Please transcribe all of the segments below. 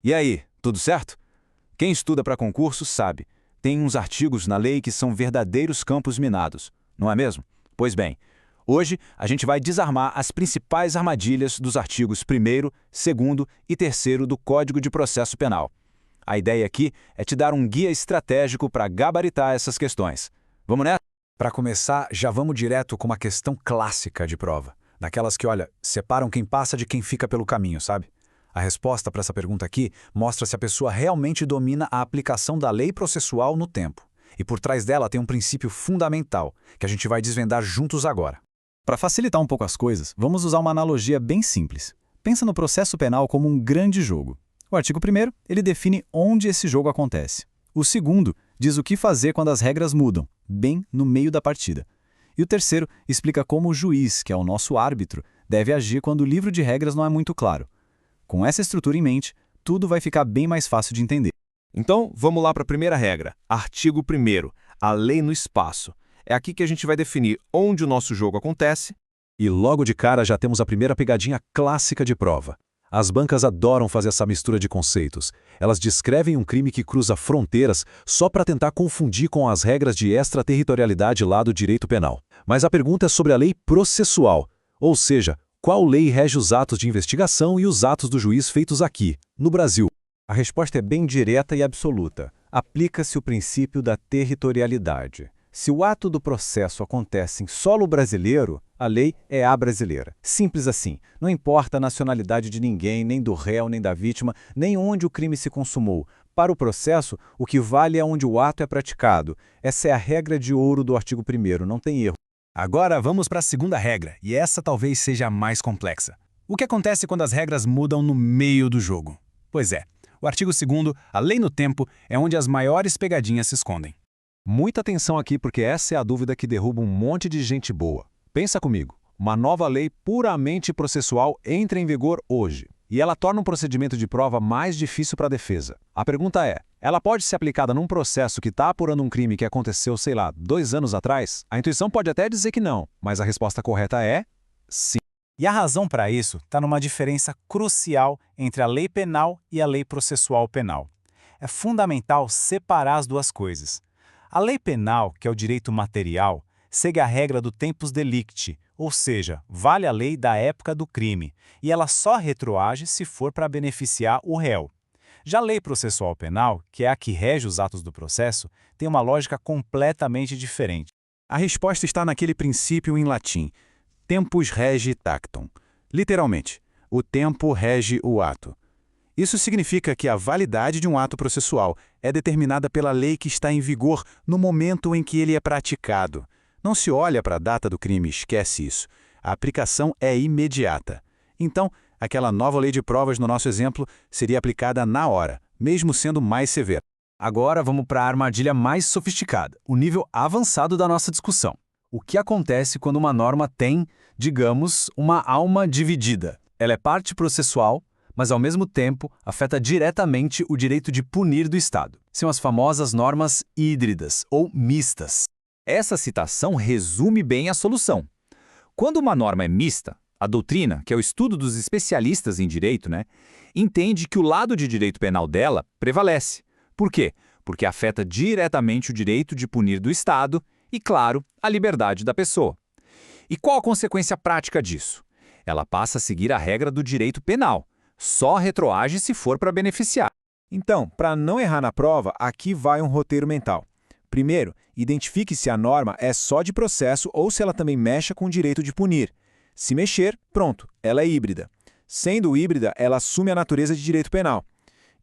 E aí, tudo certo? Quem estuda para concurso sabe, tem uns artigos na lei que são verdadeiros campos minados, não é mesmo? Pois bem, hoje a gente vai desarmar as principais armadilhas dos artigos 1º, 2º e 3º do Código de Processo Penal. A ideia aqui é te dar um guia estratégico para gabaritar essas questões. Vamos nessa? Para começar, já vamos direto com uma questão clássica de prova. Daquelas que, olha, separam quem passa de quem fica pelo caminho, sabe? A resposta para essa pergunta aqui mostra se a pessoa realmente domina a aplicação da lei processual no tempo. E por trás dela tem um princípio fundamental, que a gente vai desvendar juntos agora. Para facilitar um pouco as coisas, vamos usar uma analogia bem simples. Pensa no processo penal como um grande jogo. O artigo 1º, ele define onde esse jogo acontece. O 2º diz o que fazer quando as regras mudam, bem no meio da partida. E o 3º explica como o juiz, que é o nosso árbitro, deve agir quando o livro de regras não é muito claro. Com essa estrutura em mente, tudo vai ficar bem mais fácil de entender. Então, vamos lá para a primeira regra, artigo 1º, a lei no espaço. É aqui que a gente vai definir onde o nosso jogo acontece. E logo de cara já temos a primeira pegadinha clássica de prova. As bancas adoram fazer essa mistura de conceitos. Elas descrevem um crime que cruza fronteiras só para tentar confundir com as regras de extraterritorialidade lá do direito penal. Mas a pergunta é sobre a lei processual, ou seja, qual lei rege os atos de investigação e os atos do juiz feitos aqui, no Brasil? A resposta é bem direta e absoluta. Aplica-se o princípio da territorialidade. Se o ato do processo acontece em solo brasileiro, a lei é a brasileira. Simples assim. Não importa a nacionalidade de ninguém, nem do réu, nem da vítima, nem onde o crime se consumou. Para o processo, o que vale é onde o ato é praticado. Essa é a regra de ouro do artigo 1º, não tem erro. Agora vamos para a segunda regra, e essa talvez seja a mais complexa. O que acontece quando as regras mudam no meio do jogo? Pois é, o artigo 2º, a lei no tempo, é onde as maiores pegadinhas se escondem. Muita atenção aqui porque essa é a dúvida que derruba um monte de gente boa. Pensa comigo, uma nova lei puramente processual entra em vigor hoje, e ela torna um procedimento de prova mais difícil para a defesa. A pergunta é, ela pode ser aplicada num processo que está apurando um crime que aconteceu, sei lá, 2 anos atrás? A intuição pode até dizer que não, mas a resposta correta é sim. E a razão para isso está numa diferença crucial entre a lei penal e a lei processual penal. É fundamental separar as duas coisas. A lei penal, que é o direito material, segue a regra do tempus delicti, ou seja, vale a lei da época do crime, e ela só retroage se for para beneficiar o réu. Já a lei processual penal, que é a que rege os atos do processo, tem uma lógica completamente diferente. A resposta está naquele princípio em latim, tempus rege tactum. Literalmente, o tempo rege o ato. Isso significa que a validade de um ato processual é determinada pela lei que está em vigor no momento em que ele é praticado. Não se olha para a data do crime e esquece isso. A aplicação é imediata. Então, aquela nova lei de provas no nosso exemplo seria aplicada na hora, mesmo sendo mais severa. Agora vamos para a armadilha mais sofisticada, o nível avançado da nossa discussão. O que acontece quando uma norma tem, digamos, uma alma dividida? Ela é parte processual, mas ao mesmo tempo afeta diretamente o direito de punir do Estado. São as famosas normas híbridas ou mistas. Essa citação resume bem a solução. Quando uma norma é mista, a doutrina, que é o estudo dos especialistas em direito, entende que o lado de direito penal dela prevalece. Por quê? Porque afeta diretamente o direito de punir do Estado e, claro, a liberdade da pessoa. E qual a consequência prática disso? Ela passa a seguir a regra do direito penal. Só retroage se for para beneficiar. Então, para não errar na prova, aqui vai um roteiro mental. Primeiro, identifique se a norma é só de processo ou se ela também mexe com o direito de punir. Se mexer, pronto, ela é híbrida. Sendo híbrida, ela assume a natureza de direito penal.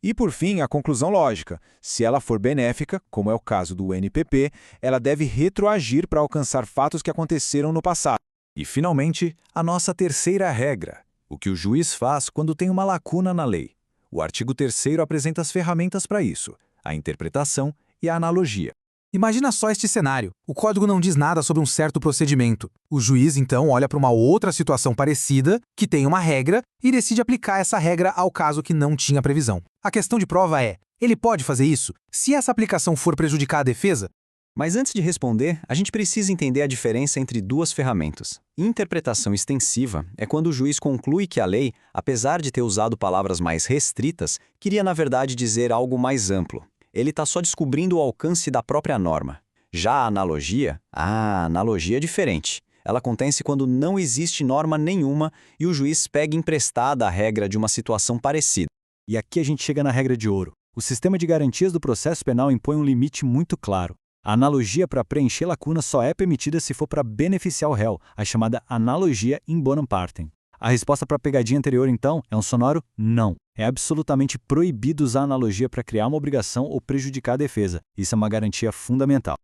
E, por fim, a conclusão lógica. Se ela for benéfica, como é o caso do NPP, ela deve retroagir para alcançar fatos que aconteceram no passado. E, finalmente, a nossa terceira regra. O que o juiz faz quando tem uma lacuna na lei. O artigo 3º apresenta as ferramentas para isso, a interpretação e a analogia. Imagina só este cenário. O código não diz nada sobre um certo procedimento. O juiz, então, olha para uma outra situação parecida, que tem uma regra, e decide aplicar essa regra ao caso que não tinha previsão. A questão de prova é, ele pode fazer isso? Se essa aplicação for prejudicar a defesa? Mas antes de responder, a gente precisa entender a diferença entre duas ferramentas. Interpretação extensiva é quando o juiz conclui que a lei, apesar de ter usado palavras mais restritas, queria na verdade dizer algo mais amplo. Ele está só descobrindo o alcance da própria norma. Já a analogia é diferente. Ela acontece quando não existe norma nenhuma e o juiz pega emprestada a regra de uma situação parecida. E aqui a gente chega na regra de ouro. O sistema de garantias do processo penal impõe um limite muito claro. A analogia para preencher lacuna só é permitida se for para beneficiar o réu, a chamada analogia in bonum partem. A resposta para a pegadinha anterior, então, é um sonoro não. É absolutamente proibido usar a analogia para criar uma obrigação ou prejudicar a defesa. Isso é uma garantia fundamental.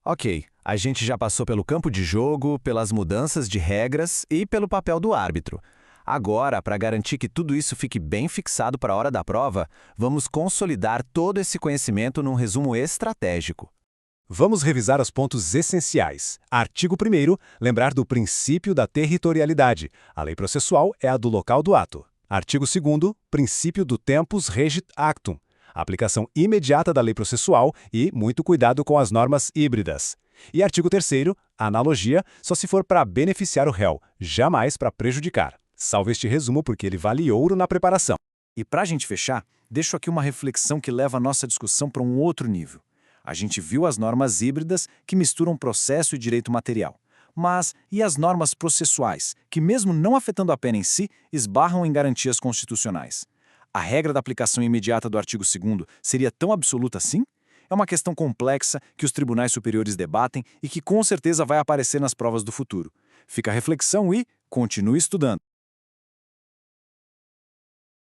Ok, a gente já passou pelo campo de jogo, pelas mudanças de regras e pelo papel do árbitro. Agora, para garantir que tudo isso fique bem fixado para a hora da prova, vamos consolidar todo esse conhecimento num resumo estratégico. Vamos revisar os pontos essenciais. Artigo 1º, lembrar do princípio da territorialidade. A lei processual é a do local do ato. Artigo 2º, princípio do tempus regit actum. Aplicação imediata da lei processual e muito cuidado com as normas híbridas. E artigo 3º, analogia, só se for para beneficiar o réu, jamais para prejudicar. Salve este resumo porque ele vale ouro na preparação. E para a gente fechar, deixo aqui uma reflexão que leva a nossa discussão para um outro nível. A gente viu as normas híbridas que misturam processo e direito material. Mas e as normas processuais, que mesmo não afetando a pena em si, esbarram em garantias constitucionais? A regra da aplicação imediata do artigo 2º seria tão absoluta assim? É uma questão complexa que os tribunais superiores debatem e que com certeza vai aparecer nas provas do futuro. Fica a reflexão e continue estudando.